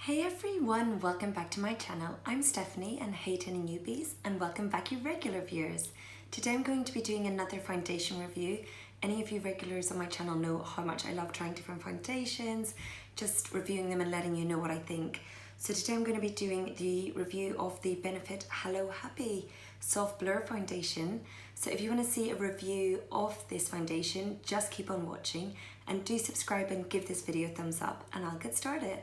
Hey everyone, welcome back to my channel. I'm Stephanie and hey to any newbies, and welcome back you regular viewers. Today I'm going to be doing another foundation review. Any of you regulars on my channel know how much I love trying different foundations, just reviewing them and letting you know what I think. So today I'm going to be doing the review of the Benefit Hello Happy Soft Blur Foundation. So if you want to see a review of this foundation, just keep on watching and do subscribe and give this video a thumbs up and I'll get started.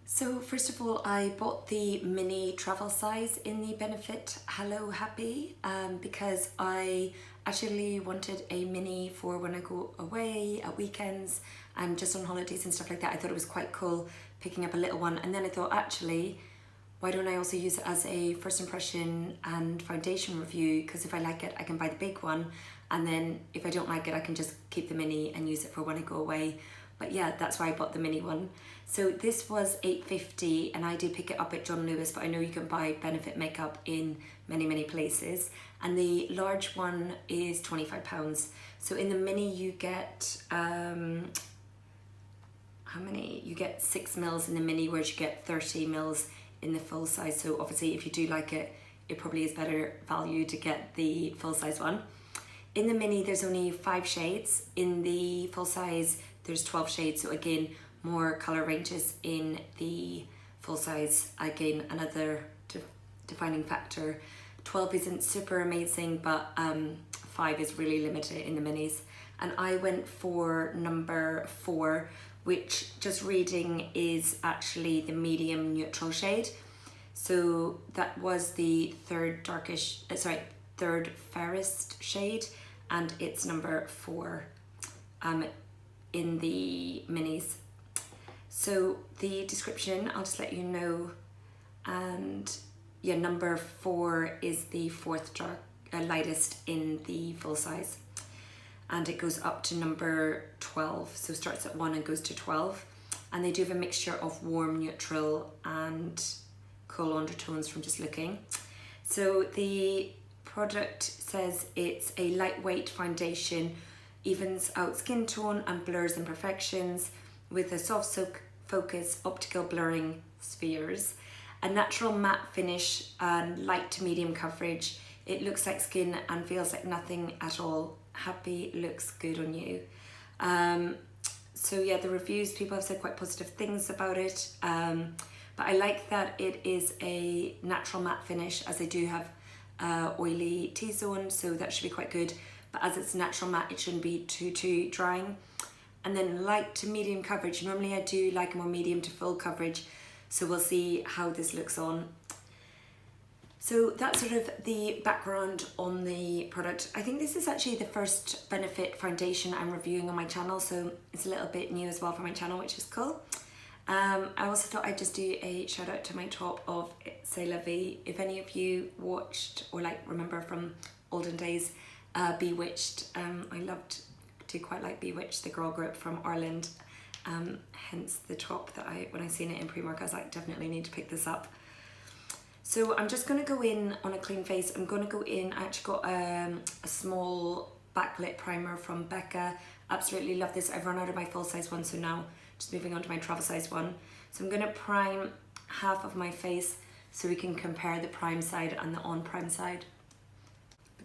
So first of all, I bought the mini travel size in the Benefit Hello Happy because I actually wanted a mini for when I go away at weekends and just on holidays and stuff like that. I thought it was quite cool picking up a little one, and then I thought, actually, why don't I also use it as a first impression and foundation review, because if I like it I can buy the big one, and then if I don't like it I can just keep the mini and use it for when I go away. But yeah, that's why I bought the mini one. So this was $8.50 and I did pick it up at John Lewis, but I know you can buy Benefit makeup in many places. And the large one is £25. So in the mini you get, how many? You get 6 mils in the mini, whereas you get 30 mils in the full size. So obviously if you do like it, it probably is better value to get the full size one. In the mini there's only 5 shades. In the full size there's 12 shades, so again, more colour ranges in the full size. Again, another defining factor. 12 isn't super amazing, but 5 is really limited in the minis. And I went for number 4, which just reading is actually the medium neutral shade. So that was the third fairest shade, and it's number 4 in the minis. So the description, I'll just let you know, and yeah, number 4 is the 4th lightest in the full size, and it goes up to number 12, so starts at 1 and goes to 12, and they do have a mixture of warm, neutral and cool undertones from just looking. So the product says it's a lightweight foundation, evens out skin tone and blurs imperfections with a soft focus optical blurring spheres, a natural matte finish and light to medium coverage. It looks like skin and feels like nothing at all. Happy looks good on you. So yeah, the reviews, people have said quite positive things about it, but I like that it is a natural matte finish, as they do have oily T-zone, so that should be quite good. But as it's natural matte, it shouldn't be too drying. And then light to medium coverage. Normally I do like more medium to full coverage, so we'll see how this looks on. So that's sort of the background on the product. I think this is actually the first Benefit foundation I'm reviewing on my channel, so it's a little bit new as well for my channel, which is cool. I also thought I'd just do a shout out to my top of C'est La Vie. If any of you watched or remember from olden days, Bewitched, I quite like Bewitched, the girl group from Ireland, hence the top that when I seen it in Primark, I was like, definitely need to pick this up. So I'm just going to go in on a clean face. I'm going to go in, I actually got a small backlit primer from Becca. Absolutely love this. I've run out of my full size one, so now just moving on to my travel size one. So I'm going to prime half of my face so we can compare the prime side and the on prime side.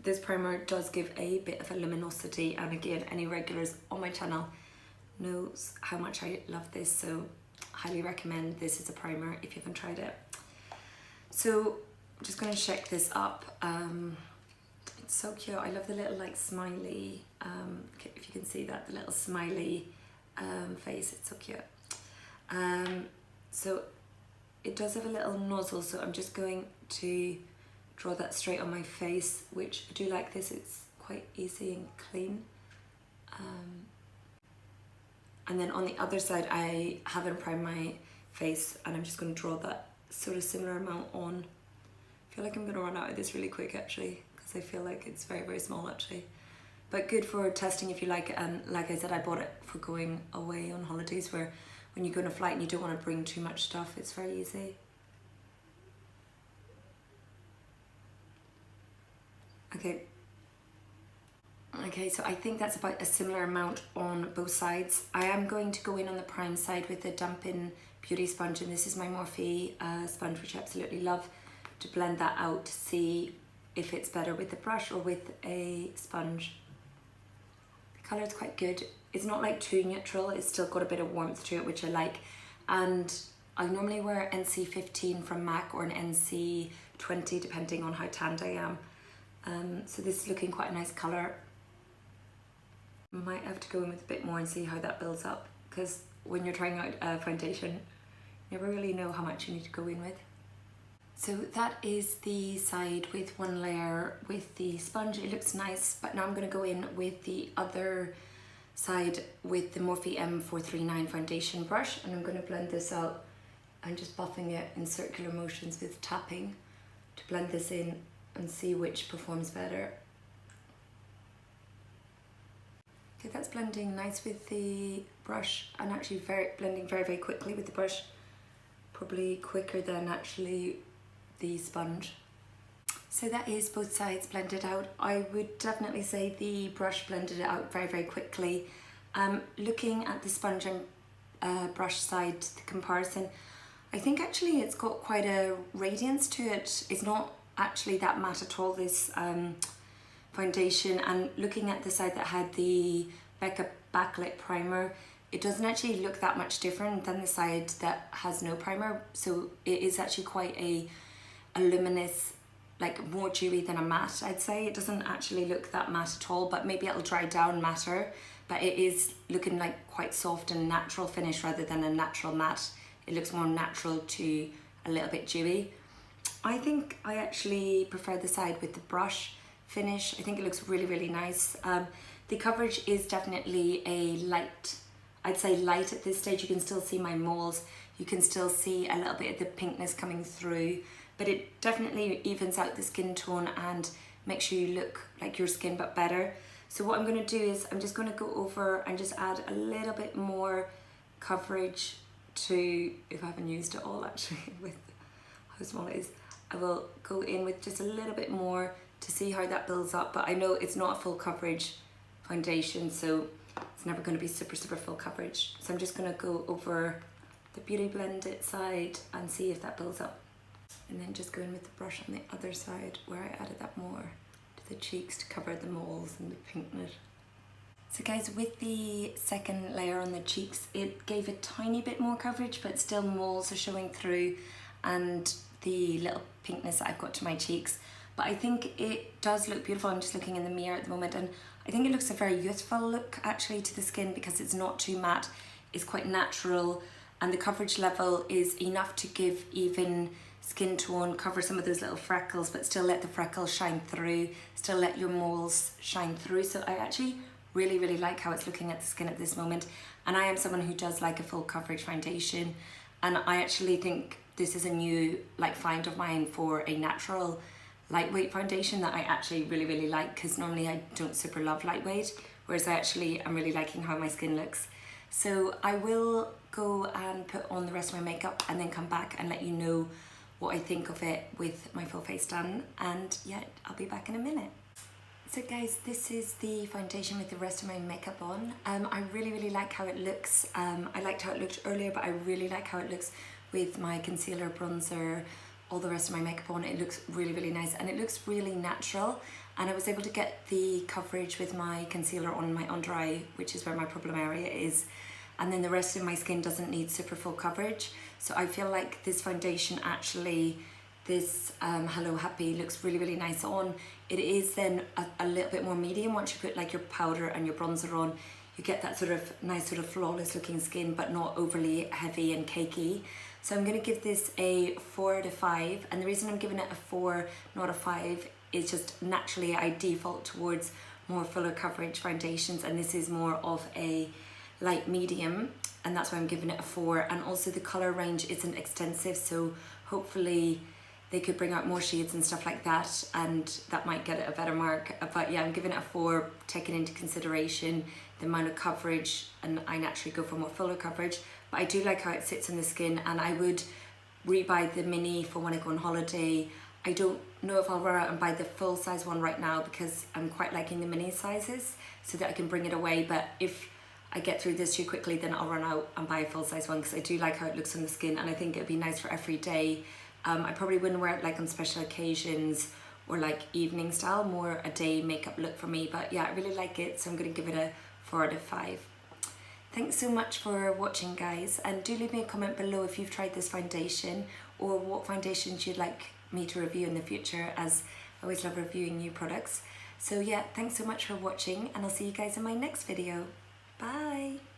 This primer does give a bit of a luminosity, and again, any regulars on my channel knows how much I love this, so highly recommend this as a primer if you haven't tried it. So I'm just going to shake this up. It's so cute. I love the little smiley, if you can see that, the little smiley face, it's so cute. So it does have a little nozzle, so I'm just going to draw that straight on my face, which I do like this, it's quite easy and clean. And then on the other side I haven't primed my face, and I'm just going to draw that sort of similar amount on. I feel like I'm going to run out of this really quick actually, because I feel like it's very small actually, but good for testing if you like it. And like I said, I bought it for going away on holidays, where when you go on a flight and you don't want to bring too much stuff, it's very easy. Okay, so I think that's about a similar amount on both sides. I am going to go in on the prime side with the dampen Beauty sponge, and this is my Morphe sponge, which I absolutely love, to blend that out to see if it's better with the brush or with a sponge. The colour is quite good. It's not like too neutral, it's still got a bit of warmth to it, which I like. And I normally wear NC15 from MAC or an NC20 depending on how tanned I am. So this is looking quite a nice colour. Might have to go in with a bit more and see how that builds up, because when you're trying out a foundation, you never really know how much you need to go in with. So that is the side with one layer with the sponge. It looks nice, but now I'm going to go in with the other side with the Morphe M439 foundation brush, and I'm going to blend this out. I'm just buffing it in circular motions with tapping to blend this in and see which performs better. Okay, that's blending nice with the brush, and actually blending very quickly with the brush, probably quicker than actually the sponge. So that is both sides blended out. I would definitely say the brush blended it out very quickly. Looking at the sponge and brush side, the comparison, I think actually it's got quite a radiance to it. It's not actually that matte at all, this foundation. And looking at the side that had the Becca Backlit Primer, it doesn't actually look that much different than the side that has no primer. So it is actually quite a luminous, like more dewy than a matte, I'd say. It doesn't actually look that matte at all, but maybe it'll dry down matter. But it is looking like quite soft and natural finish rather than a natural matte. It looks more natural to a little bit dewy. I think I actually prefer the side with the brush finish. I think it looks really nice. The coverage is definitely a light, I'd say light at this stage. You can still see my moles. You can still see a little bit of the pinkness coming through, but it definitely evens out the skin tone and makes you look like your skin but better. So what I'm going to do is I'm just going to go over and just add a little bit more coverage to, if I haven't used it all actually with how small it is, I will go in with just a little bit more to see how that builds up. But I know it's not a full coverage foundation, so it's never going to be super full coverage. So I'm just going to go over the Beauty Blended side and see if that builds up, and then just go in with the brush on the other side where I added that more to the cheeks to cover the moles and the pinkness. So guys, with the second layer on the cheeks, it gave a tiny bit more coverage, but still moles are showing through and the little pinkness that I've got to my cheeks. But I think it does look beautiful. I'm just looking in the mirror at the moment, and I think it looks a very youthful look actually to the skin, because it's not too matte, it's quite natural, and the coverage level is enough to give even skin tone, cover some of those little freckles, but still let the freckles shine through, still let your moles shine through. So I actually really like how it's looking at the skin at this moment. And I am someone who does like a full coverage foundation, and I actually think this is a new find of mine for a natural lightweight foundation that I actually really like, because normally I don't super love lightweight, whereas I actually am really liking how my skin looks. So I will go and put on the rest of my makeup and then come back and let you know what I think of it with my full face done, and yeah, I'll be back in a minute. So guys, this is the foundation with the rest of my makeup on. I really like how it looks. I liked how it looked earlier, but I really like how it looks with my concealer, bronzer, all the rest of my makeup on. It looks really nice, and it looks really natural. And I was able to get the coverage with my concealer on my under eye, which is where my problem area is. And then the rest of my skin doesn't need super full coverage. So I feel like this foundation actually, this Hello Happy looks really nice on. It is then a little bit more medium once you put like your powder and your bronzer on. You get that sort of nice sort of flawless looking skin, but not overly heavy and cakey. So I'm going to give this a 4 out of 5, and the reason I'm giving it a 4 not a 5 is just naturally I default towards more fuller coverage foundations, and this is more of a light medium, and that's why I'm giving it a 4. And also the colour range isn't extensive, so hopefully they could bring out more shades and stuff like that, and that might get it a better mark. But yeah, I'm giving it a 4, taking into consideration the amount of coverage, and I naturally go for more fuller coverage. But I do like how it sits on the skin, and I would rebuy the mini for when I go on holiday. I don't know if I'll run out and buy the full size one right now, because I'm quite liking the mini sizes so that I can bring it away. But if I get through this too quickly, then I'll run out and buy a full size one, because I do like how it looks on the skin, and I think it'd be nice for every day. I probably wouldn't wear it like on special occasions or like evening style, more a day makeup look for me. But yeah, I really like it, so I'm going to give it a 4 out of 5. Thanks so much for watching, guys, and do leave me a comment below if you've tried this foundation or what foundations you'd like me to review in the future, as I always love reviewing new products. So yeah, thanks so much for watching, and I'll see you guys in my next video. Bye!